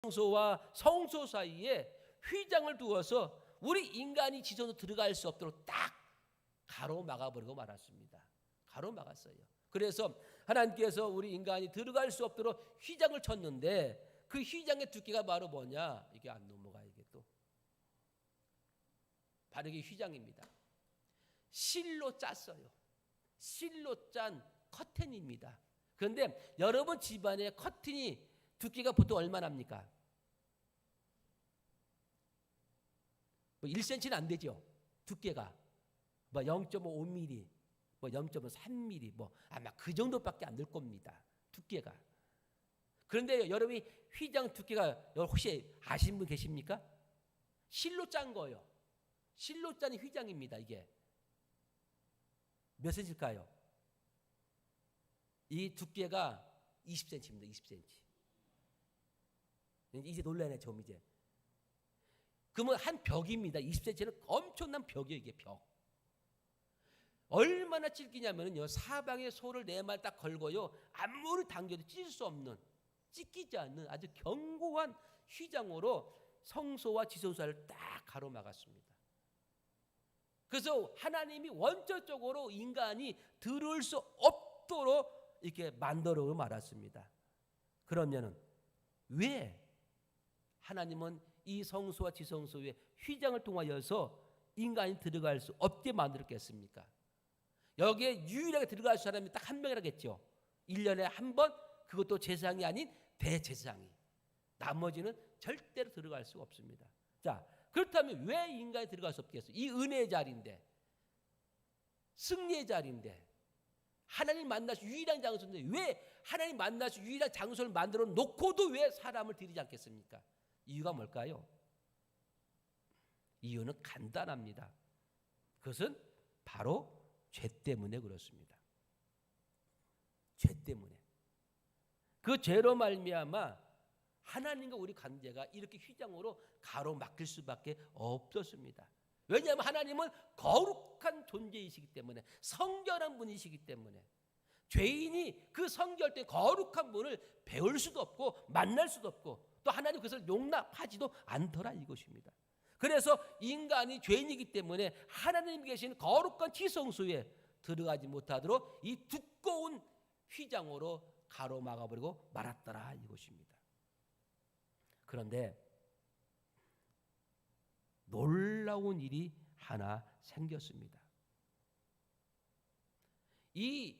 성소와 성소 사이에 휘장을 두어서 우리 인간이 지성소 들어갈 수 없도록 딱 가로막아버리고 말았습니다. 가로막았어요. 그래서 하나님께서 우리 인간이 들어갈 수 없도록 휘장을 쳤는데 그 휘장의 두께가 바로 뭐냐? 이게 안 넘어가. 이게 또 바로 이게 휘장입니다. 실로 짰어요. 실로 짠 커튼입니다. 그런데 여러분 집안에 커튼이 두께가 보통 얼마나 합니까? 뭐 1cm는 안 되죠. 두께가 뭐 0.5mm, 뭐 0.3mm, 뭐 아마 그 정도밖에 안 될 겁니다. 두께가. 그런데 여러분이 휘장 두께가 혹시 아시는 분 계십니까? 실로 짠 거예요. 실로 짠 휘장입니다. 이게 몇 cm일까요? 이 두께가 20cm입니다. 20cm. 이제 놀라네 좀 이제. 그러면 한 벽입니다. 20cm는 엄청난 벽이에요. 이게 벽. 얼마나 찢기냐면요. 사방에 소를 4마리 딱 걸고요. 아무리 당겨도 찢을 수 없는, 찢기지 않는 아주 견고한 휘장으로 성소와 지성소를 딱 가로막았습니다. 그래서 하나님이 원초적으로 인간이 들을 수 없도록 이렇게 만들어 말았습니다. 그러면은 왜 하나님은 이 성소와 지성소에 휘장을 통하여서 인간이 들어갈 수 없게 만들었겠습니까? 여기에 유일하게 들어갈 사람이 딱 한 명이라겠죠. 1년에 한 번, 그것도 제사장이 아닌 대제사장이. 나머지는 절대로 들어갈 수가 없습니다. 자, 그렇다면 왜 인간이 들어갈 수 없겠어요? 이 은혜의 자리인데, 승리의 자리인데, 하나님 만나시 유일한 장소인데 왜 하나님 만나시 유일한 장소를 만들어 놓고도 왜 사람을 들이지 않겠습니까? 이유가 뭘까요? 이유는 간단합니다. 그것은 바로 죄 때문에 그렇습니다. 죄 때문에. 그 죄로 말미암아 하나님과 우리 관계가 이렇게 휘장으로 가로막힐 수밖에 없었습니다. 왜냐하면 하나님은 거룩한 존재이시기 때문에, 성결한 분이시기 때문에 죄인이 그 성결된 거룩한 분을 배울 수도 없고 만날 수도 없고 또 하나님 그것을 용납하지도 않더라 이것입니다. 그래서 인간이 죄인이기 때문에 하나님 계신 거룩한 지성소에 들어가지 못하도록 이 두꺼운 휘장으로 가로막아버리고 말았더라 이것입니다. 그런데 놀라운 일이 하나 생겼습니다. 이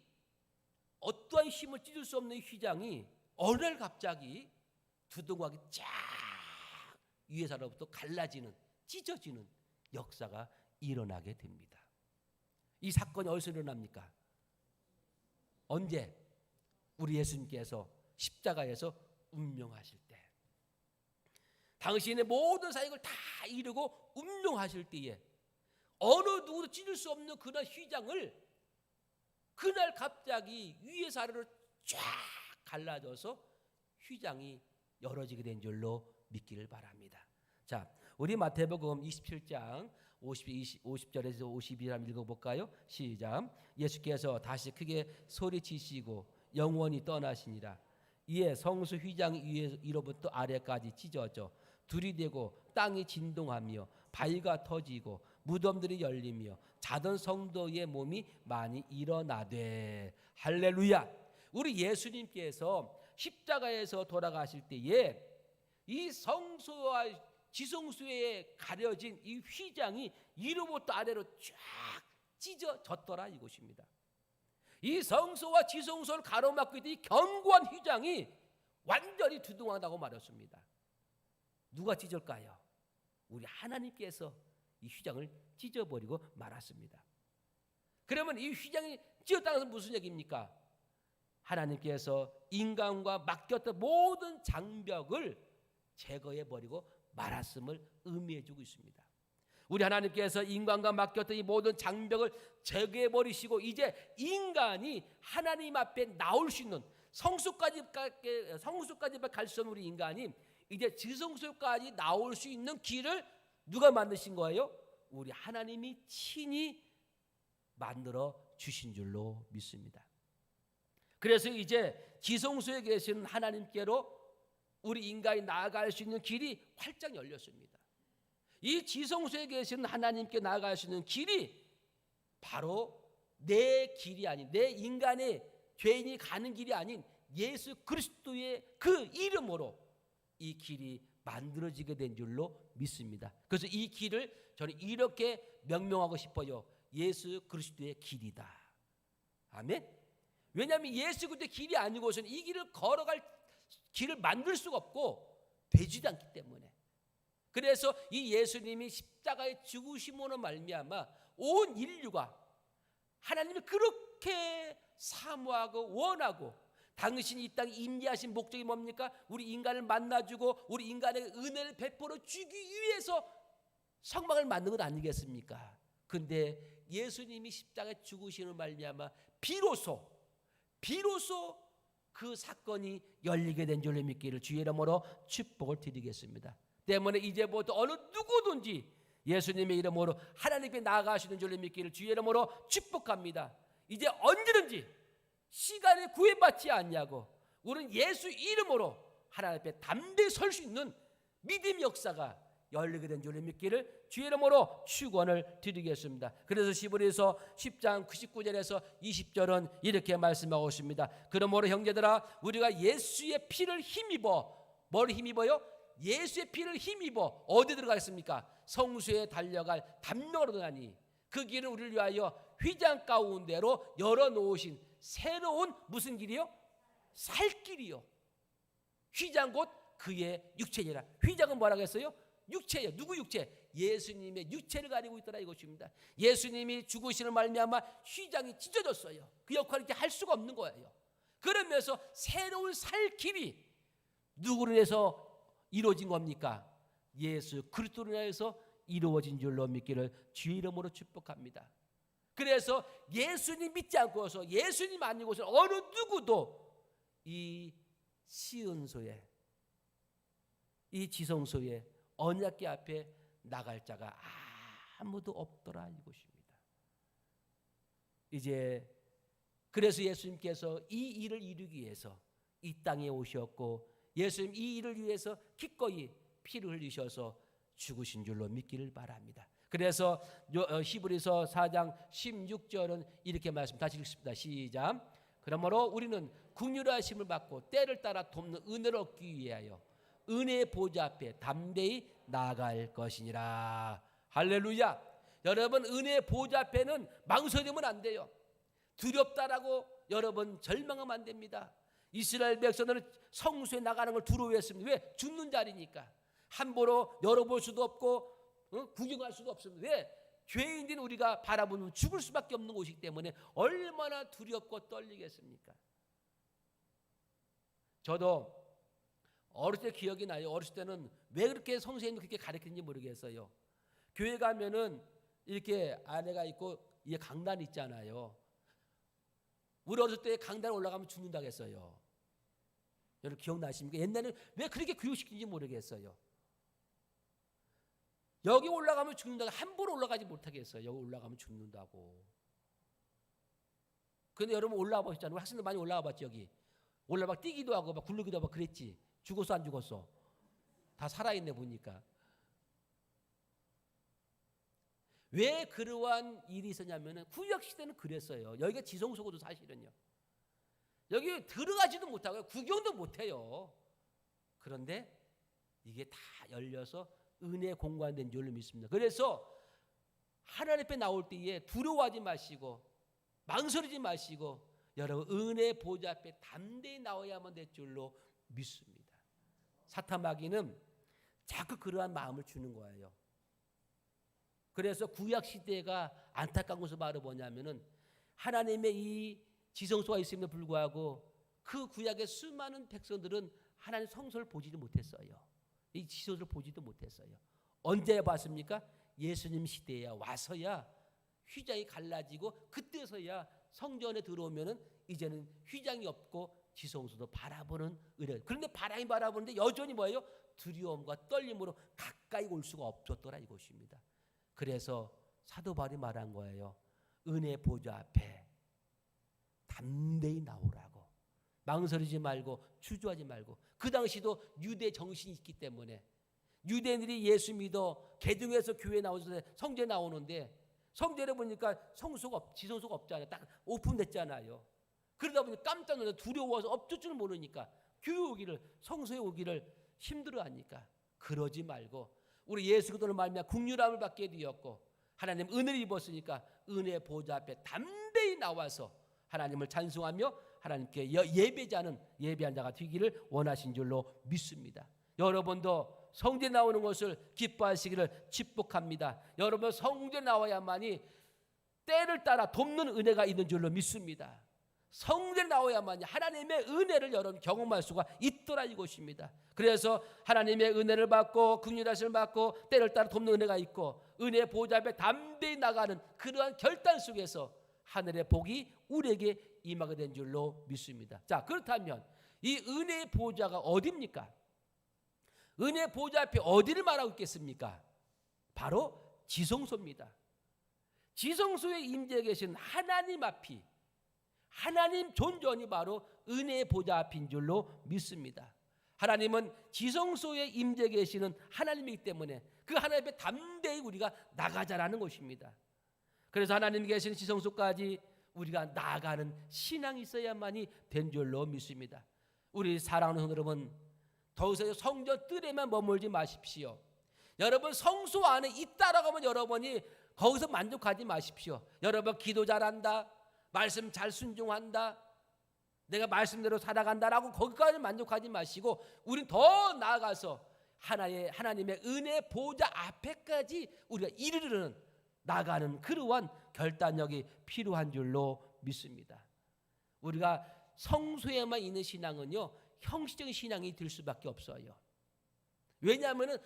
어떠한 힘을 찢을 수 없는 휘장이 어느 날 갑자기 두동강이 쫙 위에서부터 갈라지는, 찢어지는 역사가 일어나게 됩니다. 이 사건이 어디서 일어납니까? 언제? 우리 예수님께서 십자가에서 운명하실 때, 당신의 모든 사역을 다 이루고 운명하실 때에 어느 누구도 찢을 수 없는 그날 휘장을 그날 갑자기 위에서 아래로 쫙 갈라져서 휘장이 열어지게 된 줄로 믿기를 바랍니다. 자, 우리 마태복음 27장 50절에서 52절 한번 읽어볼까요? 시작. 예수께서 다시 크게 소리치시고 영원히 떠나시니라. 이에 성수 휘장이 위로부터 아래까지 찢어져 들이대고 땅이 진동하며 바위가 터지고 무덤들이 열리며 자던 성도의 몸이 많이 일어나되. 할렐루야. 우리 예수님께서 십자가에서 돌아가실 때에 이 성소와 지성소에 가려진 이 휘장이 위로부터 아래로 쫙 찢어졌더라 이것입니다. 이 성소와 지성소를 가로막고 있던 이 견고한 휘장이 완전히 두둥하다고 말했습니다. 누가 찢을까요? 우리 하나님께서 이 휘장을 찢어버리고 말았습니다. 그러면 이 휘장이 찢었다는 것은 무슨 얘기입니까? 하나님께서 인간과 맡겼던 모든 장벽을 제거해버리고 말았음을 의미해주고 있습니다. 우리 하나님께서 인간과 맡겼던 이 모든 장벽을 제거해버리시고 이제 인간이 하나님 앞에 나올 수 있는 성수까지 갈 수 없는 우리 인간이 이제 지성소까지 나올 수 있는 길을 누가 만드신 거예요? 우리 하나님이 친히 만들어 주신 줄로 믿습니다. 그래서 이제 지성소에 계신 하나님께로 우리 인간이 나아갈 수 있는 길이 활짝 열렸습니다. 이 지성소에 계시는 하나님께 나아갈 수 있는 길이 바로 내 길이 아닌, 내 인간의 죄인이 가는 길이 아닌 예수 그리스도의 그 이름으로 이 길이 만들어지게 된 줄로 믿습니다. 그래서 이 길을 저는 이렇게 명명하고 싶어요. 예수 그리스도의 길이다. 아멘. 왜냐하면 예수 그리스도의 길이 아니고서는 이 길을 걸어갈 길을 만들 수가 없고 되지도 않기 때문에. 그래서 이 예수님이 십자가에 죽으심으로 말미암아 온 인류가 하나님이 그렇게 사모하고 원하고, 당신이 이 땅에 임재하신 목적이 뭡니까? 우리 인간을 만나주고 우리 인간에게 은혜를 베풀어 주기 위해서 성막을 만든 것 아니겠습니까? 근데 예수님이 십자가에 죽으시는 말미암아 비로소 그 사건이 열리게 된 줄로 믿기를 주의 이름으로 축복을 드리겠습니다. 때문에 이제부터 어느 누구든지 예수님의 이름으로 하나님께 나아가시는 줄로 믿기를 주의 이름으로 축복합니다. 이제 언제든지 시간에 구애받지 않냐고 우리는 예수 이름으로 하나님 앞에 담대히 설 수 있는 믿음의 역사가 열리게 된 줄로 믿기를 주의 이름으로 축원을 드리겠습니다. 그래서 히브리서 10장 99절에서 20절은 이렇게 말씀하고 있습니다. 그러므로 형제들아 우리가 예수의 피를 힘입어, 뭘 힘입어요? 예수의 피를 힘입어 어디 들어가겠습니까? 성수에 달려갈 담력으로 들어가니 그 길은 우리를 위하여 휘장 가운데로 열어놓으신 새로운 무슨 길이요? 살 길이요. 휘장 곧 그의 육체니라. 휘장은 뭐라고 했어요? 육체예요. 누구 육체? 예수님의 육체를 가리고 있더라 이것입니다. 예수님이 죽으시는 말미암아 휘장이 찢어졌어요. 그 역할을 이렇게 할 수가 없는 거예요. 그러면서 새로운 살 길이 누구를 위해서 이루어진 겁니까? 예수 그리스도를 위해서 이루어진 줄로 믿기를 주의 이름으로 축복합니다. 그래서 예수님 믿지 않고서 예수님 아니고서 어느 누구도 이 시은소에, 이 지성소에 언약궤 앞에 나갈 자가 아무도 없더라 이것입니다. 이제 그래서 예수님께서 이 일을 이루기 위해서 이 땅에 오셨고 예수님 이 일을 위해서 기꺼이 피를 흘리셔서 죽으신 줄로 믿기를 바랍니다. 그래서 히브리서 4장 16절은 이렇게 말씀 다시 읽습니다. 시작. 그러므로 우리는 긍휼하심을 받고 때를 따라 돕는 은혜를 얻기 위하여 은혜의 보좌 앞에 담대히 나아갈 것이니라. 할렐루야. 여러분 은혜의 보좌 앞에는 망설이면 안 돼요. 두렵다라고 여러분 절망하면 안 됩니다. 이스라엘 백성들은 성수에 나가는 걸 두려워했습니다. 왜? 죽는 자리니까. 함부로 열어볼 수도 없고 구경할 수도 없습니다. 왜? 죄인들은 우리가 바라보면 죽을 수밖에 없는 곳이기 때문에 얼마나 두렵고 떨리겠습니까? 저도 어렸을 때 기억이 나요. 어렸을 때는 왜 그렇게 성수에는 그렇게 가르치는지 모르겠어요. 교회 가면은 이렇게 아내가 있고 이게 강단 있잖아요. 우리 어렸을 때 강단 올라가면 죽는다고 했어요. 여러분 기억나십니까? 옛날에 왜 그렇게 교육시키는지 모르겠어요. 여기 올라가면 죽는다고 함부로 올라가지 못하게 했어요. 여기 올라가면 죽는다고. 근데 여러분 올라와 보셨잖아요. 우리 학생들 많이 올라와 봤죠. 여기 올라와 막 뛰기도 하고 막 굴르기도 하고 그랬지. 죽었어 안 죽었어? 다 살아있네 보니까. 왜 그러한 일이 있었냐면은 구약시대는 그랬어요. 여기가 지성소고도 사실은요. 여기 들어가지도 못하고요. 구경도 못해요. 그런데 이게 다 열려서 은혜 공간된 줄로 믿습니다. 그래서 하나님 앞에 나올 때에 두려워하지 마시고 망설이지 마시고 여러분 은혜 보좌 앞에 담대히 나와야만 될 줄로 믿습니다. 사탄 마귀는 자꾸 그러한 마음을 주는 거예요. 그래서 구약 시대가 안타까운 것은 바로 뭐냐면은 하나님의 이 지성소가 있음에도 불구하고 그 구약의 수많은 백성들은 하나님 성소를 보지도 못했어요. 이 지성소를 보지도 못했어요. 언제 봤습니까? 예수님 시대에 와서야 휘장이 갈라지고 그때서야 성전에 들어오면은 이제는 휘장이 없고 지성소도 바라보는 은혜. 그런데 바람이 바라보는데 여전히 뭐예요? 두려움과 떨림으로 가까이 올 수가 없었더라 이것입니다. 그래서 사도 바울이 말한 거예요. 은혜 보좌 앞에 담대히 나오라고. 망설이지 말고 주저하지 말고 그 당시도 유대 정신이 있기 때문에 유대인들이 예수 믿어 개중에서 교회 나오는데 성전에 나오는데 성전에 보니까 지성소가 없잖아요. 딱 오픈됐잖아요. 그러다 보니 깜짝 놀라서 두려워서 없을 줄 모르니까 교회 오기를 성소에 오기를 힘들어하니까 그러지 말고 우리 예수 그리스도를 말미암아 국률함을 받게 되었고 하나님 은혜를 입었으니까 은혜 보좌 앞에 담대히 나와서 하나님을 찬송하며 하나님께 예배한 자가 되기를 원하신 줄로 믿습니다. 여러분도 성전에 나오는 것을 기뻐하시기를 축복합니다. 여러분 성전에 나와야만이 때를 따라 돕는 은혜가 있는 줄로 믿습니다. 성전에 나와야만이 하나님의 은혜를 여러분 경험할 수가 있더라 이것입니다. 그래서 하나님의 은혜를 받고 긍휼하심을 받고 때를 따라 돕는 은혜가 있고 은혜 보좌 앞에 담대히 나가는 그러한 결단 속에서 하늘의 복이 우리에게 임하게 된 줄로 믿습니다. 자, 그렇다면 이 은혜의 보좌가 어디입니까? 은혜 보좌 앞에 어디를 말하고 있겠습니까? 바로 지성소입니다. 지성소에 임재해 계신 하나님 앞이 하나님 존전이 바로 은혜의 보좌 앞인 줄로 믿습니다. 하나님은 지성소에 임재해 계시는 하나님이기 때문에 그 하나님 앞에 담대히 우리가 나가자라는 것입니다. 그래서 하나님이 계시는 지성소까지 우리가 나아가는 신앙이 있어야만이 된 줄로 믿습니다. 우리 사랑하는 성도 여러분, 더 이상 성전 뜰에만 머물지 마십시오. 여러분 성소 안에 있다라고 하면 여러분이 거기서 만족하지 마십시오. 여러분 기도 잘한다, 말씀 잘 순종한다, 내가 말씀대로 살아간다라고 거기까지 만족하지 마시고 우린 더 나아가서 하나님의 은혜 보좌 앞에까지 우리가 이르르는 나가는 그러한 결단력이 필요한 줄로 믿습니다. 우리가 성소에만 있는 신앙은요 형식적인 신앙이 될 수밖에 없어요. 왜냐하면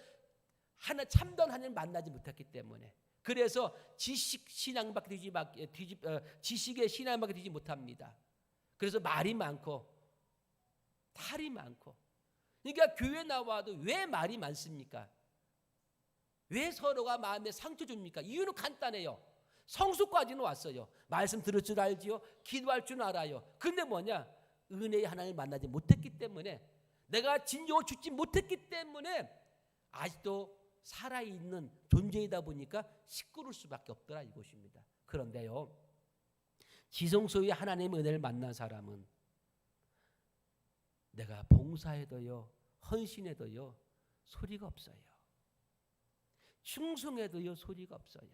참된 하나님을 만나지 못했기 때문에. 그래서 지식의 신앙밖에 되지 못합니다. 그래서 말이 많고 탈이 많고. 그러니까 교회 나와도 왜 말이 많습니까? 왜 서로가 마음에 상처 줍니까? 이유는 간단해요. 성수까지는 왔어요. 말씀 들을 줄 알지요. 기도할 줄 알아요. 근데 뭐냐? 은혜의 하나님을 만나지 못했기 때문에, 내가 진정을 주지 못했기 때문에 아직도 살아있는 존재이다 보니까 시끄러울 수밖에 없더라 이것입니다. 그런데요, 지성소의 하나님의 은혜를 만난 사람은 내가 봉사해도요, 헌신해도요 소리가 없어요. 충성해도요 소리가 없어요.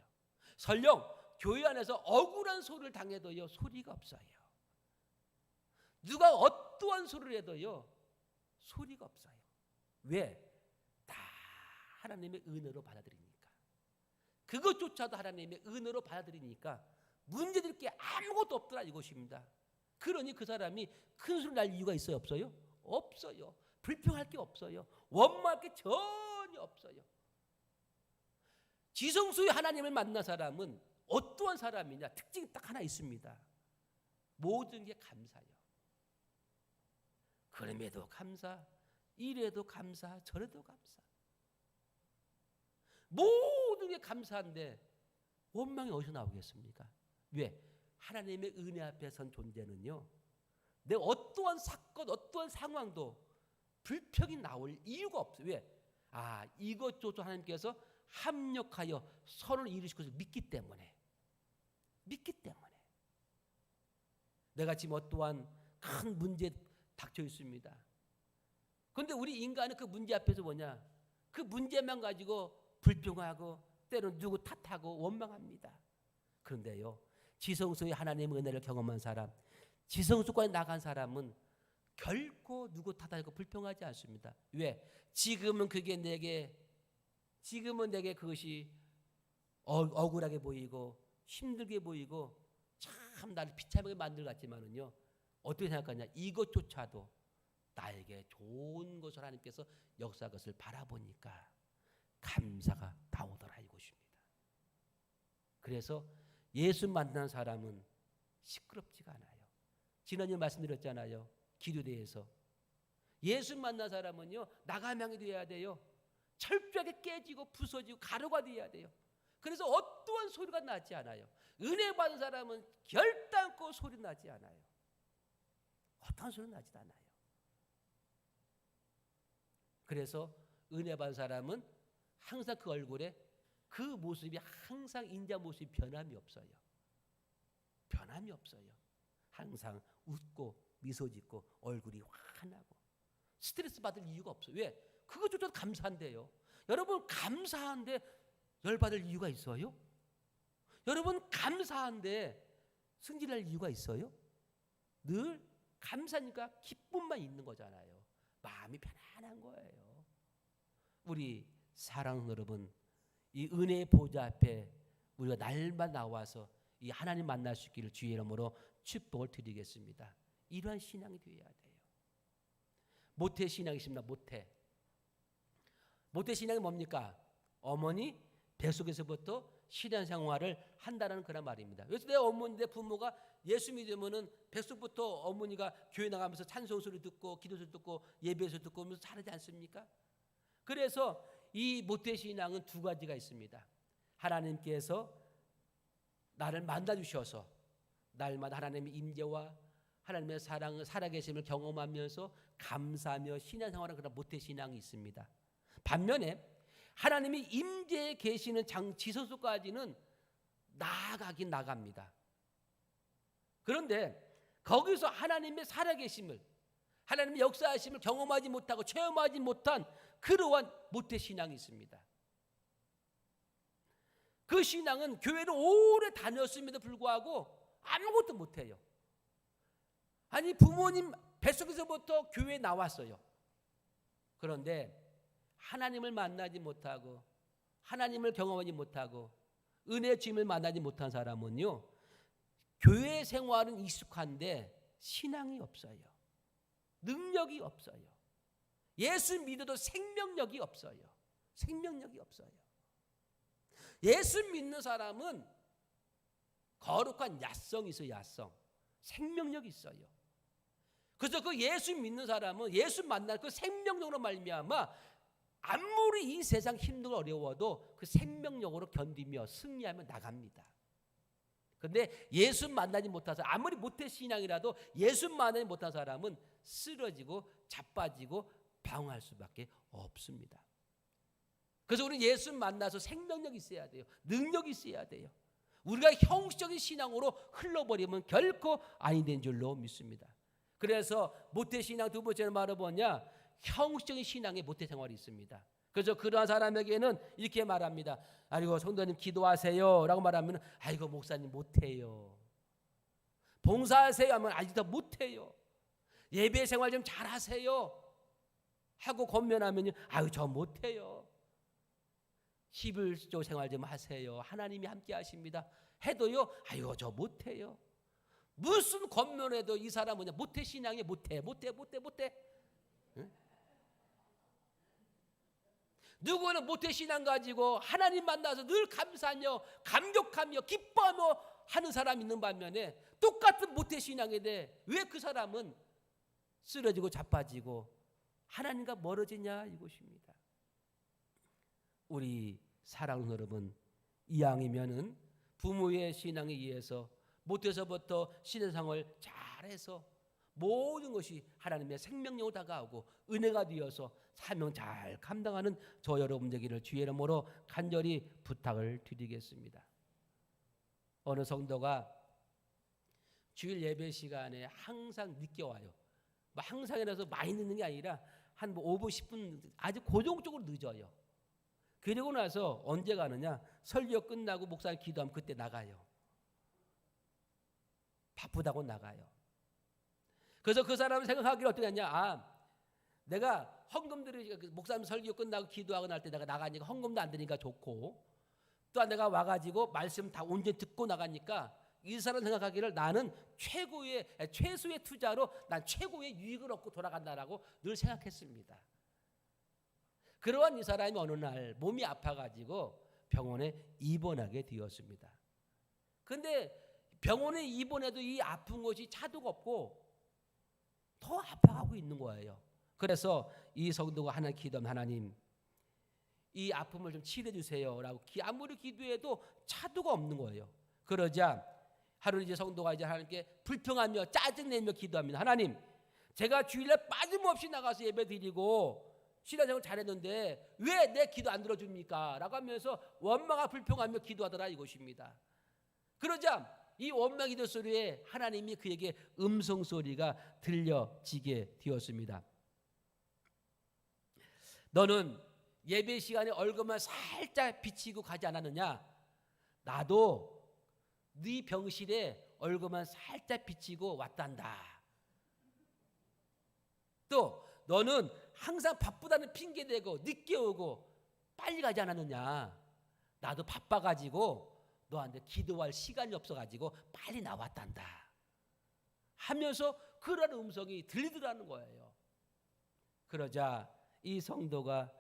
설령 교회 안에서 억울한 소리를 당해도요 소리가 없어요. 누가 어떠한 소리를 해도요 소리가 없어요. 왜? 다 하나님의 은혜로 받아들이니까. 그것조차도 하나님의 은혜로 받아들이니까 문제될 게 아무것도 없더라 이것입니다. 그러니 그 사람이 큰 소리 날 이유가 있어요? 없어요? 없어요. 불평할 게 없어요. 원망할 게 전혀 없어요. 지성소의 하나님을 만난 사람은 어떠한 사람이냐? 특징이 딱 하나 있습니다. 모든 게 감사요. 그럼에도 감사, 이래도 감사, 저래도 감사. 모든 게 감사한데 원망이 어디서 나오겠습니까? 왜? 하나님의 은혜 앞에 선 존재는요, 내 어떠한 사건, 어떠한 상황도 불평이 나올 이유가 없어요. 왜? 이것조차 하나님께서 합력하여 선을 이루실 것을 믿기 때문에. 내가 지금 어떠한 큰 문제에 닥쳐 있습니다. 그런데 우리 인간은 그 문제 앞에서 뭐냐? 그 문제만 가지고 불평하고 때로는 누구 탓하고 원망합니다. 그런데요, 지성소의 하나님의 은혜를 경험한 사람, 지성소까지 나간 사람은 결코 누구 탓하고 불평하지 않습니다. 왜? 지금은 내게 그것이 억울하게 보이고 힘들게 보이고 참 나를 비참하게 만들 같지만은요, 어떻게 생각하냐? 이것조차도 나에게 좋은 것을 하나님께서 역사한 것을 바라보니까 감사가 나오더라 이것입니다. 그래서 예수 만난 사람은 시끄럽지가 않아요. 지난주에 말씀드렸잖아요. 기도대에서 예수 만난 사람은요 나가망이 되어야 돼요. 철저하게 깨지고 부서지고 가루가 되어야 돼요. 그래서 어떠한 소리가 나지 않아요. 은혜 받은 사람은 결단코 소리 나지 않아요. 어떠한 소리 나지 않아요. 그래서 은혜 받은 사람은 항상 그 얼굴에 그 모습이 항상 인자 모습이 변함이 없어요. 변함이 없어요. 항상 웃고 미소 짓고 얼굴이 환하고 스트레스 받을 이유가 없어요. 왜? 그것조차도 감사한데요. 여러분 감사한데 열받을 이유가 있어요? 여러분 감사한데 승진할 이유가 있어요? 늘 감사니까 기쁨만 있는 거잖아요. 마음이 편안한 거예요. 우리 사랑하는 여러분, 이 은혜의 보좌 앞에 우리가 날마다 나와서 이 하나님 만날 수 있기를 주의 이름으로 축복을 드리겠습니다. 이러한 신앙이 되어야 돼요. 모태 신앙이 있습니다. 모태 신앙이 뭡니까? 어머니 뱃속에서부터 신앙생활을 한다는 그런 말입니다. 그래서 내 어머니, 내 부모가 예수 믿으면은 뱃속부터 어머니가 교회 나가면서 찬송 소리 듣고 기도 소리 듣고 예배 소리 듣고 하면서 자라지 않습니까? 그래서 이 모태 신앙은 두 가지가 있습니다. 하나님께서 나를 만나 주셔서 날마다 하나님의 임재와 하나님의 사랑을 살아계심을 경험하면서 감사하며 신앙생활을 그런 모태 신앙이 있습니다. 반면에 하나님이 임재에 계시는 지소서까지는 나아가긴 나갑니다. 그런데 거기서 하나님의 살아계심을 하나님의 역사하심을 경험하지 못하고 체험하지 못한 그러한 모태 신앙이 있습니다. 그 신앙은 교회를 오래 다녔음에도 불구하고 아무것도 못해요. 아니 부모님 뱃속에서부터 교회에 나왔어요. 그런데 하나님을 만나지 못하고 하나님을 경험하지 못하고 은혜의 주임을 만나지 못한 사람은요, 교회 생활은 익숙한데 신앙이 없어요. 능력이 없어요. 예수 믿어도 생명력이 없어요. 생명력이 없어요. 예수 믿는 사람은 거룩한 야성이 있어요. 야성. 생명력이 있어요. 그래서 그 예수 믿는 사람은 예수 만날 그 생명력으로 말미암아 아무리 이 세상 힘들고 어려워도 그 생명력으로 견디며 승리하며 나갑니다. 그런데 예수 만나지 못해서 아무리 모태 신앙이라도 예수 만나지 못한 사람은 쓰러지고 자빠지고 방황할 수밖에 없습니다. 그래서 우리는 예수 만나서 생명력이 있어야 돼요. 능력이 있어야 돼요. 우리가 형식적인 신앙으로 흘러버리면 결코 아니 된 줄로 믿습니다. 그래서 모태 신앙 두 번째는 말은 뭐냐? 형식적인 신앙의 모태 생활이 있습니다. 그래서 그러한 사람에게는 이렇게 말합니다. 아이고 성도님 기도하세요 라고 말하면 아이고 목사님 못해요. 봉사하세요 하면 아직도 못해요. 예배 생활 좀 잘하세요 하고 권면하면 아유 저 못해요. 11조 생활 좀 하세요. 하나님이 함께 하십니다. 해도요 아이고 저 못해요. 무슨 권면해도 이 사람은 모태 신앙이 못해. 응? 누구는 모태 신앙 가지고 하나님 만나서 늘 감사하며 감격하며 기뻐하며 하는 사람이 있는 반면에 똑같은 모태 신앙에 대해 왜 그 사람은 쓰러지고 자빠지고 하나님과 멀어지냐 이것입니다. 우리 사랑하는 여러분, 이왕이면은 부모의 신앙에 의해서 모태서부터 신앙생활을 잘해서 모든 것이 하나님의 생명력으로 다가오고 은혜가 되어서 사명 잘 감당하는 저 여러분 되기를 주의 이름으로 간절히 부탁을 드리겠습니다. 어느 성도가 주일 예배 시간에 항상 늦게 와요. 항상이라서 많이 늦는 게 아니라 한 5분 10분 아주 고정적으로 늦어요. 그리고 나서 언제 가느냐? 설교 끝나고 목사님 기도하면 그때 나가요. 바쁘다고 나가요. 그래서 그 사람은 생각하기를 어떻게 하냐? 내가 헌금들이 목사님 설교 끝나고 기도하고 날 때 내가 나가니까 헌금도 안 드니까 좋고 또한 내가 와가지고 말씀 다 온전히 듣고 나가니까 이 사람 생각하기를 나는 최소의 투자로 난 최고의 유익을 얻고 돌아간다라고 늘 생각했습니다. 그러한 이 사람이 어느 날 몸이 아파가지고 병원에 입원하게 되었습니다. 그런데 병원에 입원해도 이 아픈 것이 차도가 없고 더 아파가고 있는 거예요. 그래서 이 성도가 하나님 기도하면 하나님 이 아픔을 좀 치료해 주세요라고 아무리 기도해도 차도가 없는 거예요. 그러자 하루 이제 성도가 이제 하나님께 불평하며 짜증내며 기도합니다. 하나님, 제가 주일에 빠짐없이 나가서 예배드리고 신앙생활 잘했는데 왜 내 기도 안 들어줍니까? 라고 하면서 원망과 불평하며 기도하더라 이것입니다. 그러자 이 원망 기도 소리에 하나님이 그에게 음성 소리가 들려지게 되었습니다. 너는 예배 시간에 얼굴만 살짝 비치고 가지 않았느냐? 나도 네 병실에 얼굴만 살짝 비치고 왔단다. 또 너는 항상 바쁘다는 핑계대고 늦게 오고 빨리 가지 않았느냐? 나도 바빠가지고 너한테 기도할 시간이 없어가지고 빨리 나왔단다 하면서 그런 음성이 들리더라는 거예요. 그러자 이 성도가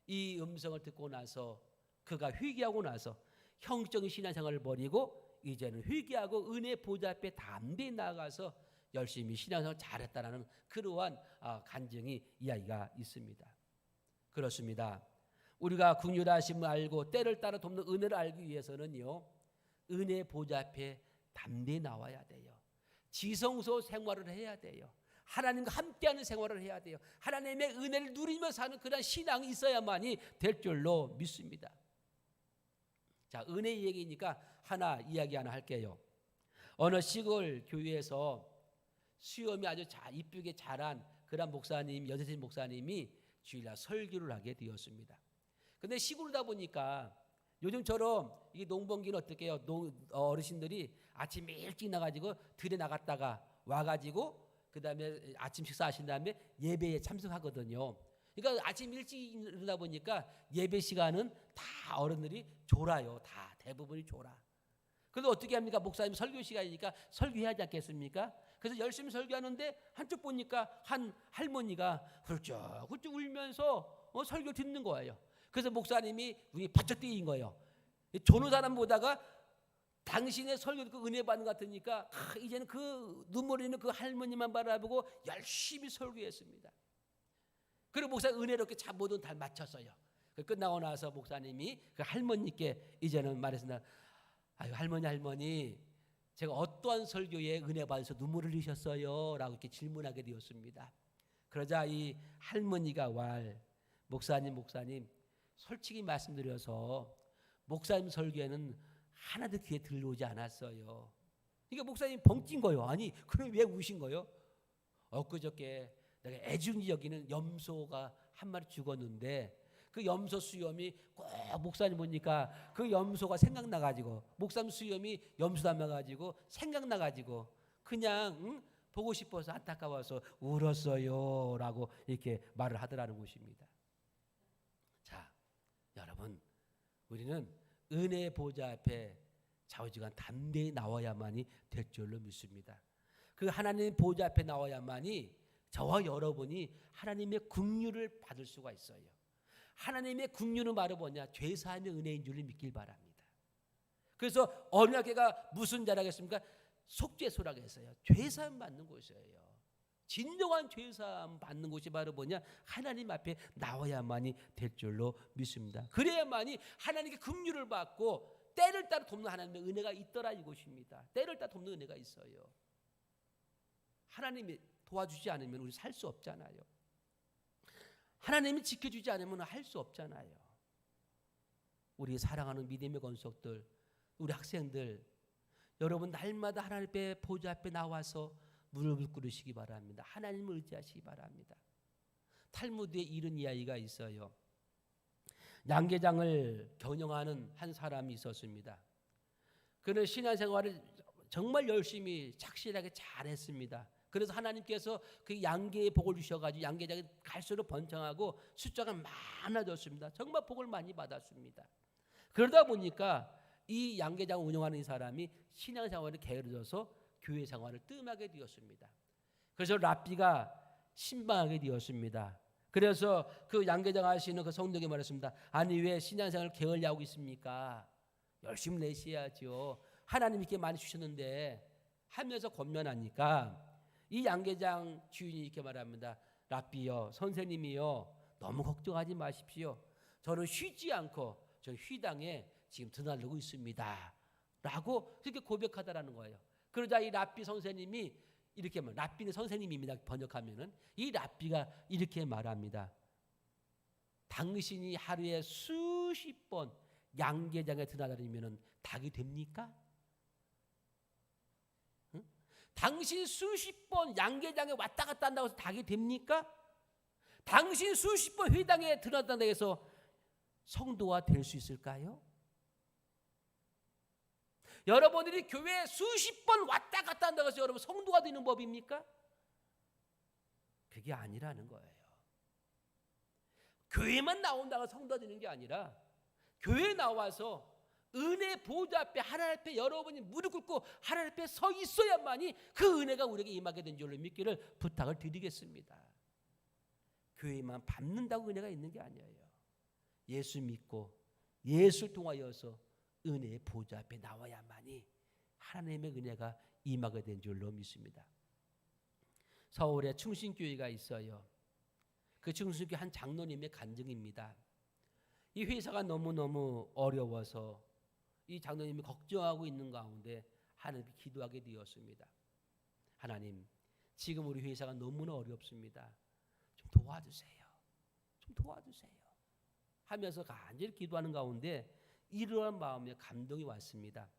이 음성을 듣고 나서 그가 회개하고 나서 형적인 신앙생활을 버리고 이제는 회개하고 은혜 보좌 앞에 담대히 나아가서 열심히 신앙생활을 잘했다라는 그러한 간증이 이야기가 있습니다. 그렇습니다. 우리가 긍휼하심을 알고 때를 따라 돕는 은혜를 알기 위해서는요, 은혜 보좌 앞에 담대히 나와야 돼요. 지성소 생활을 해야 돼요. 하나님과 함께하는 생활을 해야 돼요. 하나님의 은혜를 누리며 사는 그런 신앙이 있어야만이 될 줄로 믿습니다. 자, 은혜 얘기니까 이야기 하나 할게요. 어느 시골 교회에서 수염이 아주 이쁘게 자란 그런 목사님, 여대생 목사님이 주일날 설교를 하게 되었습니다. 근데 시골이다 보니까 요즘처럼 이게 농번기는 어떻게 해요? 어르신들이 아침 일찍 나가지고 들에 나갔다가 와가지고 그 다음에 아침 식사하신 다음에 예배에 참석하거든요. 그러니까 아침 일찍 일어나 보니까 예배 시간은 다 어른들이 졸아요. 다 대부분이 졸아. 그래서 어떻게 합니까? 목사님 설교 시간이니까 설교해야 하지 않겠습니까? 그래서 열심히 설교하는데 한쪽 보니까 한 할머니가 훌쩍 울면서 설교 듣는 거예요. 그래서 목사님이 눈이 바짝 뜨인 거예요. 조는 사람 보다가 당신의 설교 듣고 은혜 받는 것 같으니까 이제는 그 눈물 흘리는 그 할머니만 바라보고 열심히 설교했습니다. 그리고 목사님 은혜롭게 모든 다 마쳤어요. 끝나고 나서 목사님이 그 할머니께 이제는 말했습니다. 아유 할머니 제가 어떠한 설교에 은혜 받아서 눈물을 흘리셨어요? 라고 이렇게 질문하게 되었습니다. 그러자 이 할머니가 목사님 솔직히 말씀드려서 목사님 설교에는 하나도 귀에 들어오지 않았어요. 그러니까 목사님 벙찐 거예요. 아니 그럼 왜 우신 거예요? 엊그저께 내가 애중지 여기는 염소가 한 마리 죽었는데 그 염소 수염이 꼭 목사님 보니까 그 염소가 생각나가지고 목사님 수염이 염소 닮아가지고 생각나가지고 그냥 보고 싶어서 안타까워서 울었어요 라고 이렇게 말을 하더라는 것입니다. 자, 여러분 우리는 은혜 보좌 앞에 좌우지간 담대히 나와야만이 될 줄로 믿습니다. 그 하나님 보좌 앞에 나와야만이 저와 여러분이 하나님의 긍휼을 받을 수가 있어요. 하나님의 긍휼은 바로 뭐냐? 죄사함의 은혜인 줄을 믿길 바랍니다. 그래서 어느 학교가 무슨 자라겠습니까? 속죄소라고 했어요. 죄사함 받는 곳이에요. 진정한 죄사함 받는 곳이 바로 뭐냐? 하나님 앞에 나와야만이 될 줄로 믿습니다. 그래야만이 하나님께 긍휼을 받고 때를 따라 돕는 하나님의 은혜가 있더라 이것입니다. 때를 따라 돕는 은혜가 있어요. 하나님이 도와주지 않으면 우리 살 수 없잖아요. 하나님이 지켜주지 않으면 할 수 없잖아요. 우리 사랑하는 믿음의 권속들, 우리 학생들, 여러분 날마다 하나님 앞에 보좌 앞에 나와서 무릎을 꿇으시기 바랍니다. 하나님을 의지하시기 바랍니다. 탈무드에 이런 이야기가 있어요. 양계장을 경영하는 한 사람이 있었습니다. 그는 신앙생활을 정말 열심히 착실하게 잘했습니다. 그래서 하나님께서 그 양계의 복을 주셔가지고 양계장이 갈수록 번창하고 숫자가 많아졌습니다. 정말 복을 많이 받았습니다. 그러다 보니까 이 양계장을 운영하는 이 사람이 신앙생활을 게을러져서 교회 생활을 뜸하게 되었습니다. 그래서 랍비가 신방하게 되었습니다. 그래서 그 양계장 하시는 그 성도에게 말했습니다. 아니 왜 신앙생활을 게을리하고 있습니까? 열심히 내셔야죠. 하나님 이렇게 많이 주셨는데 하면서 권면하니까 이 양계장 주인이 이렇게 말합니다. 랍비요, 선생님이요, 너무 걱정하지 마십시오. 저는 쉬지 않고 저 휘당에 지금 드나들고 있습니다. 라고 그렇게 고백하다라는 거예요. 그러자 이 랍비 선생님이 이렇게 랍비는 선생님입니다. 번역하면은 이 랍비가 이렇게 말합니다. 당신이 하루에 수십 번 양계장에 드나다니면 닭이 됩니까? 응? 당신 수십 번 양계장에 왔다 갔다 한다고 해서 닭이 됩니까? 당신 수십 번 회당에 드나다닌다고 해서 성도가 될 수 있을까요? 여러분들이 교회에 수십 번 왔다 갔다 한다고 해서 여러분 성도가 되는 법입니까? 그게 아니라는 거예요. 교회만 나온다고 성도가 되는 게 아니라 교회에 나와서 은혜 보좌 앞에 하나님 앞에 여러분이 무릎 꿇고 하나님 앞에 서 있어야만이 그 은혜가 우리에게 임하게 된 줄로 믿기를 부탁을 드리겠습니다. 교회만 밟는다고 은혜가 있는 게 아니에요. 예수 믿고 예수를 통하여서 은혜의 보좌 앞에 나와야만이 하나님의 은혜가 임하게 된 줄로 믿습니다. 서울에 충신교회가 있어요. 그 충신교회 한 장로님의 간증입니다. 이 회사가 너무너무 어려워서 이 장로님이 걱정하고 있는 가운데 하나님께 기도하게 되었습니다. 하나님, 지금 우리 회사가 너무나 어렵습니다. 좀 도와주세요. 좀 도와주세요. 하면서 간절히 기도하는 가운데 이러한 마음에 감동이 왔습니다.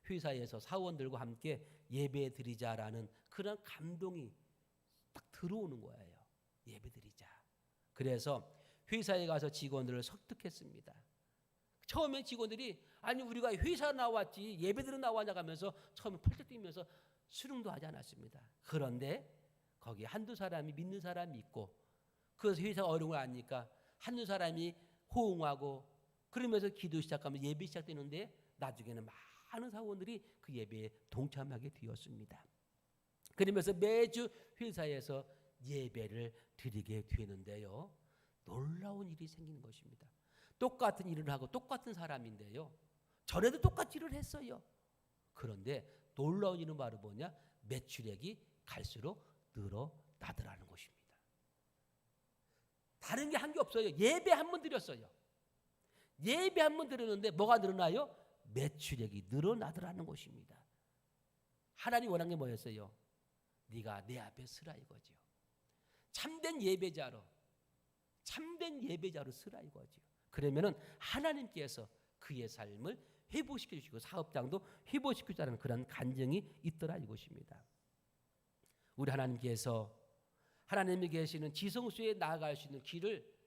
회사에서 사원들과 함께 예배 드리자라는 그런 감동이 딱 들어오는 거예요. 예배 드리자. 그래서 회사에 가서 직원들을 설득했습니다. 처음에 직원들이 아니 우리가 회사 나왔지 예배드려 나왔냐 하면서 처음에 펄쩍 뛰면서 수긍도 하지 않았습니다. 그런데 거기 한두 사람이 믿는 사람이 있고 그래서 회사가 어려운 걸 아니까 한두 사람이 호응하고 그러면서 기도 시작하면 예배 시작되는데 나중에는 많은 사원들이 그 예배에 동참하게 되었습니다. 그러면서 매주 회사에서 예배를 드리게 되는데요. 놀라운 일이 생기는 것입니다. 똑같은 일을 하고 똑같은 사람인데요. 전에도 똑같이 일을 했어요. 그런데 놀라운 일은 바로 뭐냐? 매출액이 갈수록 늘어나더라는 것입니다. 다른 게 한 게 없어요. 예배 한 번 드렸어요. 예배 한 번 드렸는데 뭐가 늘어나요? 매출액이 늘어나더라는 것입니다. 하나님 원하는 게 뭐였어요? 네가 내 앞에 서라 이거죠. 참된 예배자로 서라 이거죠. 그러면은 하나님께서 그의 삶을 회복시켜 주시고 사업장도 회복시켜 주자는 그런 간증이 있더라 이것입니다. 우리 하나님께서 하나님이 계시는 지성소에 나아갈 수 있는 길을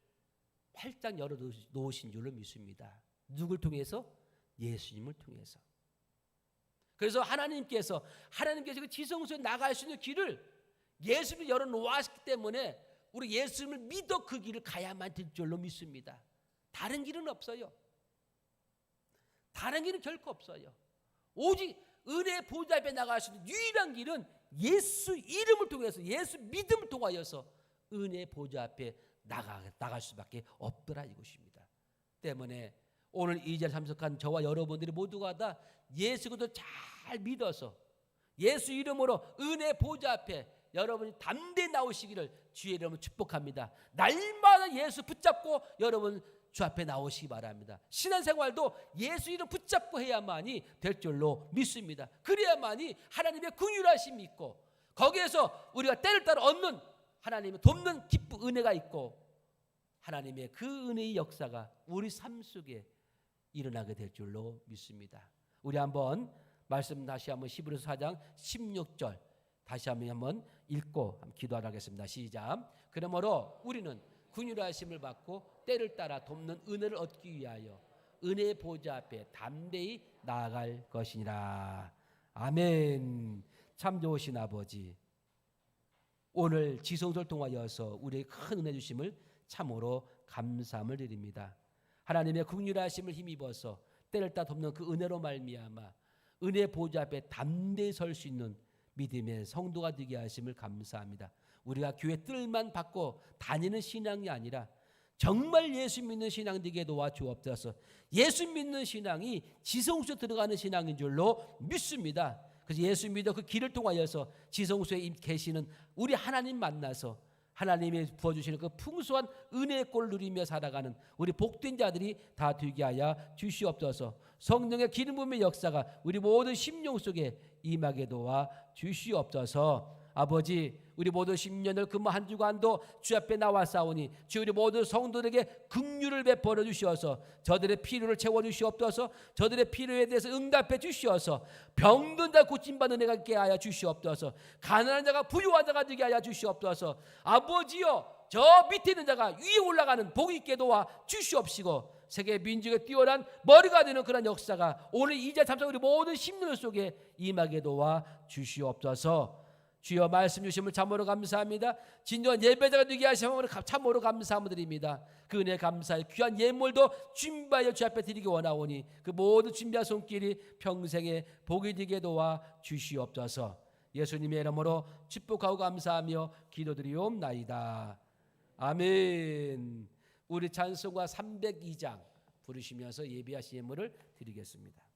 활짝 열어 놓으신 줄로 믿습니다. 누굴 통해서? 예수님을 통해서. 그래서 하나님께서 그 지성소에 나아갈 수 있는 길을 예수님이 열어 놓았기 때문에 우리 예수님을 믿어 그 길을 가야만 될 줄로 믿습니다. 다른 길은 없어요. 다른 길은 결코 없어요. 오직 은혜의 보좌 앞에 나갈 수 있는 유일한 길은 예수 이름을 통해서 예수 믿음을 통하여서 은혜의 보좌 앞에 나갈 수밖에 없더라 이것입니다. 때문에 오늘 이 자리에 참석한 저와 여러분들이 모두가 다 예수 그리스도 잘 믿어서 예수 이름으로 은혜 보좌 앞에 여러분이 담대히 나오시기를 주의 이름으로 축복합니다. 날마다 예수 붙잡고 여러분 주 앞에 나오시기 바랍니다. 신앙생활도 예수 이름 붙잡고 해야만이 될 줄로 믿습니다. 그래야만이 하나님의 긍휼하심이 있고 거기에서 우리가 때를 따라 얻는 하나님의 돕는 기쁜 은혜가 있고 하나님의 그 은혜의 역사가 우리 삶 속에 일어나게 될 줄로 믿습니다. 우리 한번 말씀 다시 한번 히브리서 4장 16절 다시 한번 읽고 한번 기도하도록 하겠습니다. 시작. 그러므로 우리는 긍휼하심을 받고 때를 따라 돕는 은혜를 얻기 위하여 은혜의 보좌 앞에 담대히 나아갈 것이니라. 아멘. 참 좋으신 아버지, 오늘 지성소를 통하여서 우리에게 큰 은혜 주심을 참으로 감사함을 드립니다. 하나님의 긍휼하심을 힘입어서 때를 따라 돕는 그 은혜로 말미암아 은혜의 보좌 앞에 담대히 설 수 있는 믿음의 성도가 되게 하심을 감사합니다. 우리가 교회 뜰만 받고 다니는 신앙이 아니라 정말 예수 믿는 신앙 되게 도와주옵소서. 예수 믿는 신앙이 지성소에 들어가는 신앙인 줄로 믿습니다. 그래서 예수 믿어 그 길을 통하여서 지성소에 계시는 우리 하나님 만나서 하나님이 부어주시는 그 풍성한 은혜의 꼴을 누리며 살아가는 우리 복된 자들이 다 되게 하여 주시옵소서. 성령의 기름 부음의 역사가 우리 모든 심령 속에 임하게 도와 주시옵소서. 아버지, 우리 모두 10년을 근무 한 주간도 주 앞에 나와 싸우니 주 우리 모든 성도들에게 긍휼을 베풀어 주시어서 저들의 필요를 채워 주시옵소서. 저들의 필요에 대해서 응답해 주시어서 병든 자 고침받는 은혜가 있게 하여 주시옵소서. 가난한 자가 부유한 자가 되게 하여 주시옵소서. 아버지여, 저 밑에 있는 자가 위에 올라가는 복 있게 도와 주시옵시고 세계 민족에 뛰어난 머리가 되는 그런 역사가 오늘 이제 참사 우리 모든 심령 속에 임하게 도와 주시옵소서. 주여, 말씀 주심을 참으로 감사합니다. 진정한 예배자가 되게 하심을 참으로 감사드립니다. 그 은혜 감사해 귀한 예물도 준비하여 주 앞에 드리기 원하오니 그 모든 준비한 손길이 평생에 복이 되게 도와 주시옵소서. 예수님의 이름으로 축복하고 감사하며 기도드리옵나이다. 아멘. 우리 찬송가 302장 부르시면서 예배하신 예물을 드리겠습니다.